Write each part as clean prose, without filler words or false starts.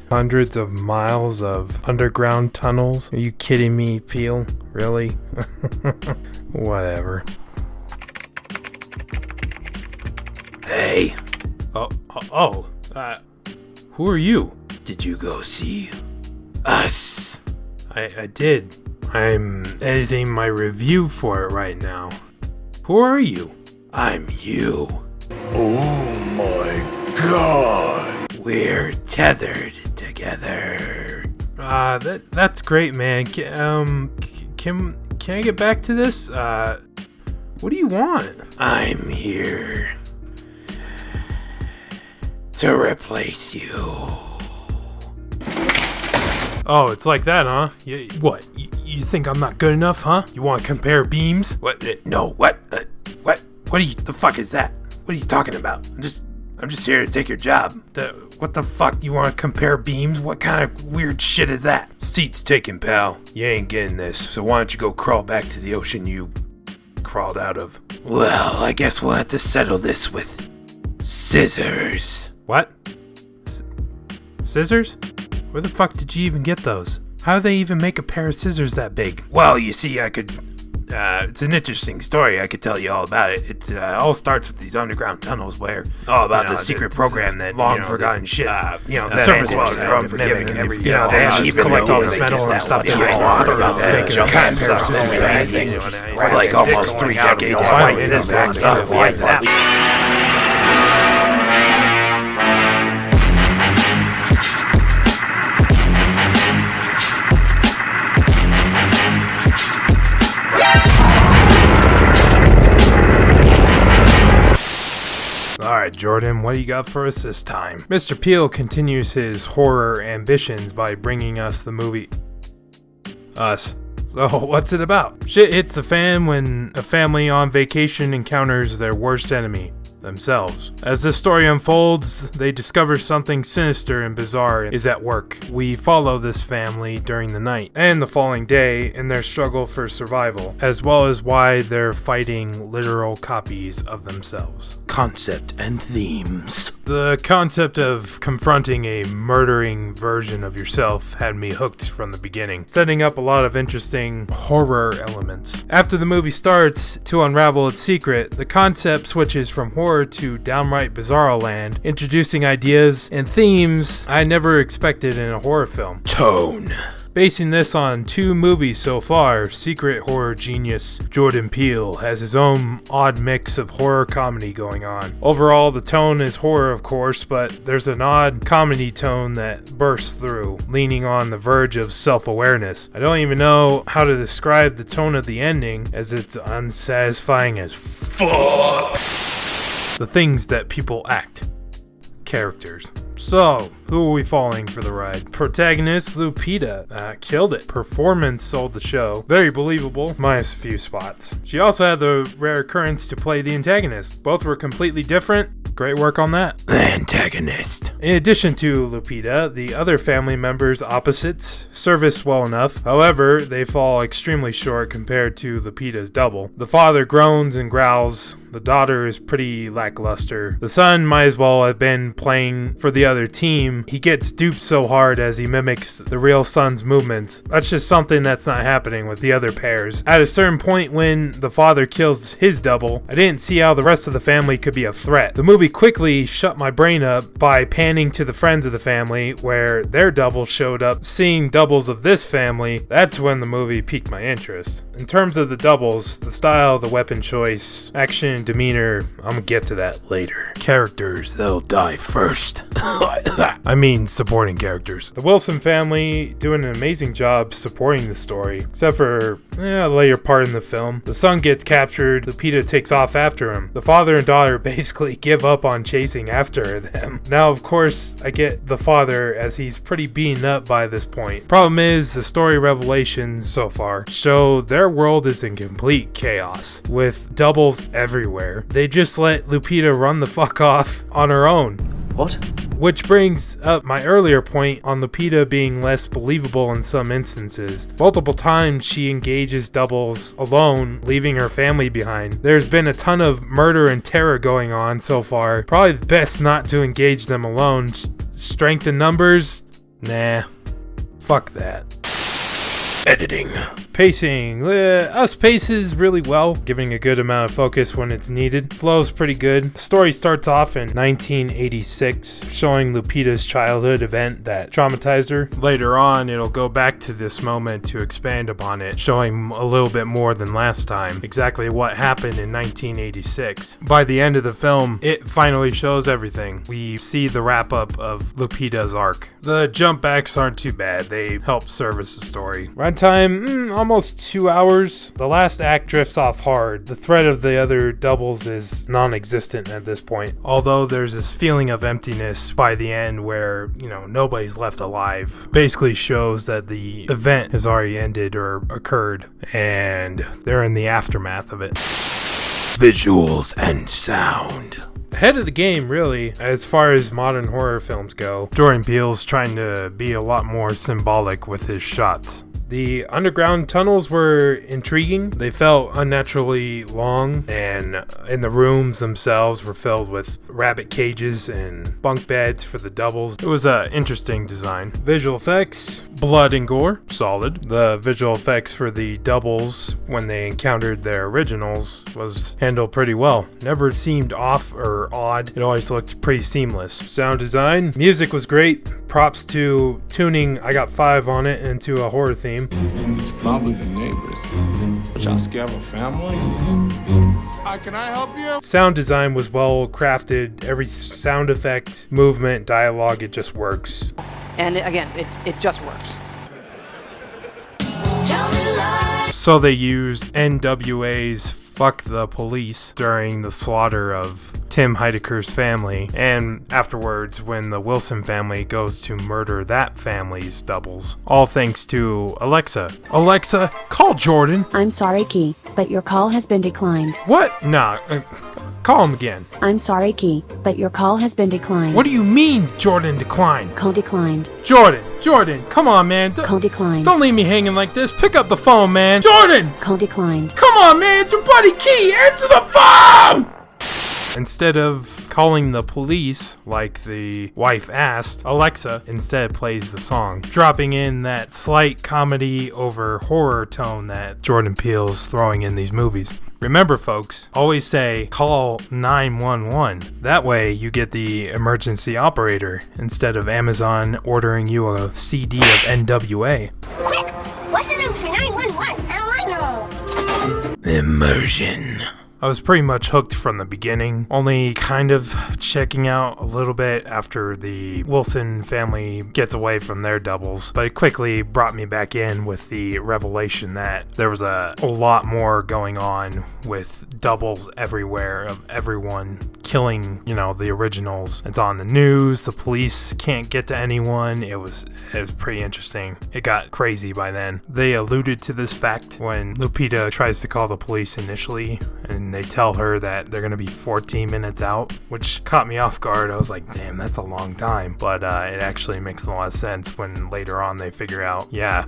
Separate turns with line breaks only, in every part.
Hundreds of miles of underground tunnels? Are you kidding me, Peel? Really? Whatever.
Hey.
Who are you?
Did you go see us?
I did. I'm editing my review for it right now. Who are you?
I'm you.
Oh my god.
We're tethered together.
That's great, man. Can I get back to this? What do you want?
I'm here to replace you.
Oh, it's like that, huh? What? You think I'm not good enough, huh? You want to compare beams?
What? No, what? What the fuck is that? What are you talking about? I'm just here to take your job.
What the fuck? You want to compare beams? What kind of weird shit is that?
Seat's taken, pal. You ain't getting this, so why don't you go crawl back to the ocean you crawled out of? Well, I guess we'll have to settle this with scissors.
What? Scissors? Where the fuck did you even get those? How do they even make a pair of scissors that big?
Well, you see, it's an interesting story. I could tell you all about it. It all starts with these underground tunnels where all about the secret program that
long forgotten shit.
The surface walls are unforgiving.
They actually collect all this metal and stuff.
Like almost 3 decades fighting this stuff like that.
Alright, Jordan, what do you got for us this time? Mr. Peel continues his horror ambitions by bringing us the movie Us. So, what's it about? Shit hits the fan when a family on vacation encounters their worst enemy, themselves. As this story unfolds, they discover something sinister and bizarre is at work. We follow this family during the night and the following day in their struggle for survival, as well as why they're fighting literal copies of themselves.
Concept and themes.
The concept of confronting a murdering version of yourself had me hooked from the beginning, setting up a lot of interesting horror elements. After the movie starts, to unravel its secret, the concept switches from horror to downright bizarro land, introducing ideas and themes I never expected in a horror film.
Tone.
Basing this on 2 movies so far, secret horror genius Jordan Peele has his own odd mix of horror comedy going on. Overall, the tone is horror, of course, but there's an odd comedy tone that bursts through, leaning on the verge of self-awareness. I don't even know how to describe the tone of the ending, as it's unsatisfying as fuck. The things that people act. Characters. So, who are we following for the ride? Protagonist Lupita killed it. Performance sold the show. Very believable, minus a few spots. She also had the rare occurrence to play the antagonist. Both were completely different. Great work on that.
The antagonist.
In addition to Lupita, the other family members' opposites service well enough. However, they fall extremely short compared to Lupita's double. The father groans and growls. The daughter is pretty lackluster. The son might as well have been playing for the other team. He gets duped so hard as he mimics the real son's movements. That's just something that's not happening with the other pairs. At a certain point when the father kills his double, I didn't see how the rest of the family could be a threat. The movie quickly shut my brain up by panning to the friends of the family where their double showed up. Seeing doubles of this family, that's when the movie piqued my interest. In terms of the doubles, the style, the weapon choice, action, and demeanor, I'm gonna get to that later. Characters, they'll die first. I mean supporting characters. The Wilson family doing an amazing job supporting the story, except for a later part in the film. The son gets captured, Lupita takes off after him. The father and daughter basically give up on chasing after them. Now, of course, I get the father as he's pretty beaten up by this point. Problem is, the story revelations so far show their world is in complete chaos, with doubles everywhere. They just let Lupita run the fuck off on her own.
What?
Which brings up my earlier point on Lupita being less believable in some instances. Multiple times she engages doubles alone, leaving her family behind. There's been a ton of murder and terror going on so far. Probably best not to engage them alone. Strength in numbers? Nah. Fuck that.
Editing.
Pacing. Us paces really well, giving a good amount of focus when it's needed. Flow's pretty good. The story starts off in 1986, showing Lupita's childhood event that traumatized her. Later on, it'll go back to this moment to expand upon it, showing a little bit more than last time, exactly what happened in 1986. By the end of the film, it finally shows everything. We see the wrap-up of Lupita's arc. The jump backs aren't too bad. They help service the story. Runtime, almost 2 hours. The last act drifts off hard. The threat of the other doubles is non-existent at this point. Although there's this feeling of emptiness by the end where, nobody's left alive. Basically shows that the event has already ended or occurred, and they're in the aftermath of it.
Visuals and sound.
Ahead of the game, really, as far as modern horror films go. Jordan Peele's trying to be a lot more symbolic with his shots. The underground tunnels were intriguing. They felt unnaturally long, and in the rooms themselves were filled with rabbit cages and bunk beds for the doubles. It was an interesting design. Visual effects, blood and gore, solid. The visual effects for the doubles when they encountered their originals was handled pretty well. Never seemed off or odd. It always looked pretty seamless. Sound design, music was great. Props to tuning, I got 5 on it, into a horror theme.
It's probably the neighbors. But y'all scared of a family? Hi, can I help you?
Sound design was well crafted. Every sound effect, movement, dialogue, it just works.
And again, it just works.
So they used NWA's Fuck the Police during the slaughter of Tim Heidecker's family, and afterwards when the Wilson family goes to murder that family's doubles. All thanks to Alexa. Alexa, call Jordan.
I'm sorry, Key, but your call has been declined.
What? Nah, call him again.
I'm sorry, Key, but your call has been declined.
What do you mean Jordan declined?
Call declined.
Jordan, come on, man.
Call declined.
Don't leave me hanging like this. Pick up the phone, man. Jordan!
Call declined.
Come on, man. It's your buddy Key. Answer the phone! Instead of calling the police, like the wife asked, Alexa instead plays the song, dropping in that slight comedy over horror tone that Jordan Peele's throwing in these movies. Remember, folks, always say, call 911. That way you get the emergency operator instead of Amazon ordering you a CD of NWA.
Quick! What's the number for 911? How do I know?
Immersion.
I was pretty much hooked from the beginning, only kind of checking out a little bit after the Wilson family gets away from their doubles, but it quickly brought me back in with the revelation that there was a lot more going on with doubles everywhere of everyone killing, the originals. It's on the news, the police can't get to anyone. It was pretty interesting. It got crazy by then. They alluded to this fact when Lupita tries to call the police initially, and they tell her that they're going to be 14 minutes out, which caught me off guard. I was like, damn, that's a long time. But it actually makes a lot of sense when later on they figure out, yeah,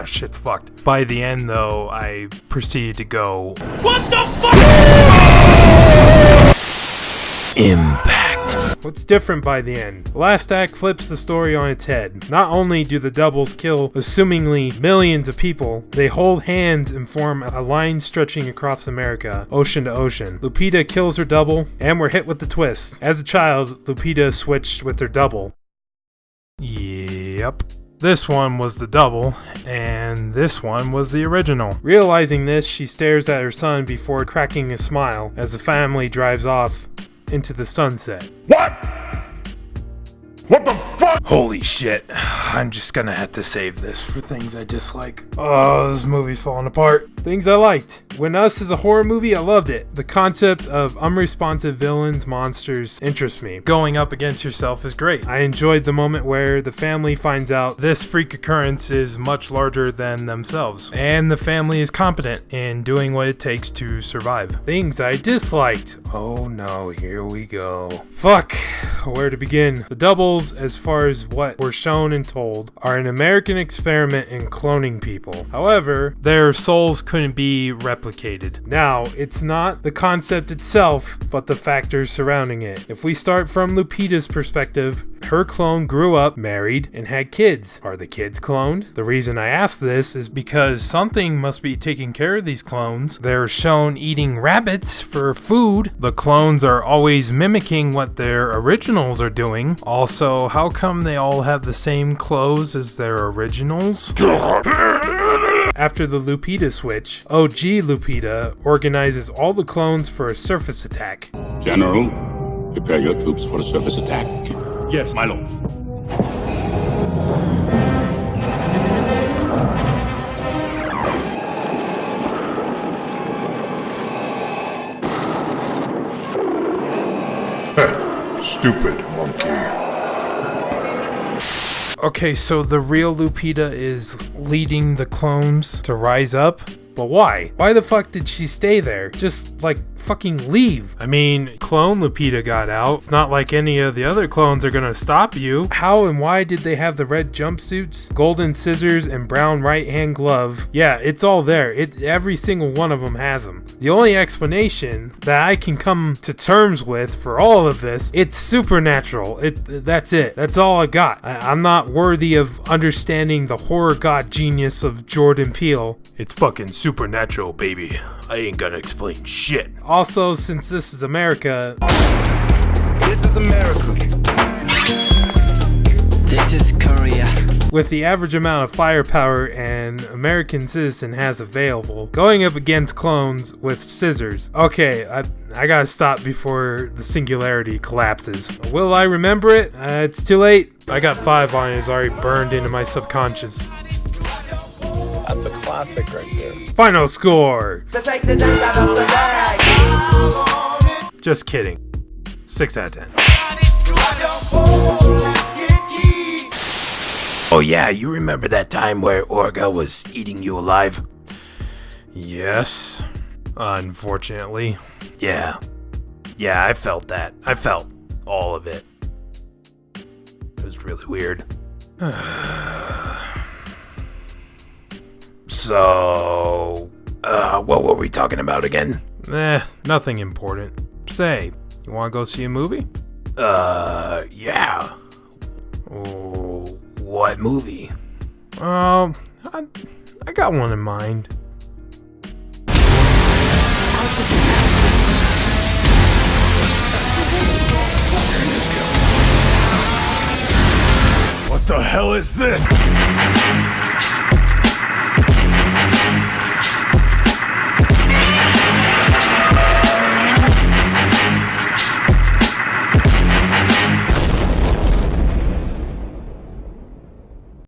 shit's fucked. By the end, though, I proceeded to go, what the fuck?
Impact.
What's different by the end? The last act flips the story on its head. Not only do the doubles kill assumingly millions of people, they hold hands and form a line stretching across America, ocean to ocean. Lupita kills her double, and we're hit with the twist. As a child, Lupita switched with her double. Yep. This one was the double, and this one was the original. Realizing this, she stares at her son before cracking a smile as the family drives off into the sunset.
What? What the fuck?
Holy shit.
I'm just gonna have to save this for things I dislike. Oh, this movie's falling apart. Things I liked. When Us is a horror movie, I loved it. The concept of unresponsive villains, monsters, interests me. Going up against yourself is great. I enjoyed the moment where the family finds out this freak occurrence is much larger than themselves. And the family is competent in doing what it takes to survive. Things I disliked. Oh no, here we go. Fuck. Where to begin? The doubles, as far as what we're shown and told, are an American experiment in cloning people. However, their souls couldn't be replicated. Now, it's not the concept itself, but the factors surrounding it. If we start from Lupita's perspective, her clone grew up, married, and had kids. Are the kids cloned? The reason I ask this is because something must be taking care of these clones. They're shown eating rabbits for food. The clones are always mimicking what their originals are doing. Also, how come they all have the same clothes as their originals? After the Lupita switch, OG Lupita organizes all the clones for a surface attack.
General, prepare your troops for a surface attack.
Yes, my lord.
Stupid monkey.
Okay, so the real Lupita is leading the clones to rise up? But why? Why the fuck did she stay there? Just, like, fucking leave. I mean, clone Lupita got out. It's not like any of the other clones are gonna stop you. How and why did they have the red jumpsuits, golden scissors, and brown right-hand glove? Yeah, it's all there. Every single one of them has them. The only explanation that I can come to terms with for all of this, it's supernatural. That's it. That's all I got. I'm not worthy of understanding the horror god genius of Jordan Peele.
It's fucking supernatural, baby. I ain't gonna explain shit.
Also, since this is America...
This is America.
This is Korea.
With the average amount of firepower an American citizen has available, going up against clones with scissors. Okay, I gotta stop before the singularity collapses. Will I remember it? It's too late. I got 5 on it. It's already burned into my subconscious.
That's a classic right there.
Final score! Just kidding. 6 out of 10.
Oh yeah, you remember that time where Orga was eating you alive?
Yes. Unfortunately.
Yeah, I felt that. I felt all of it. It was really weird. So, what were we talking about again?
Nothing important. Say, you wanna go see a movie?
Yeah. Oh, what movie?
I got one in mind.
What the hell is this?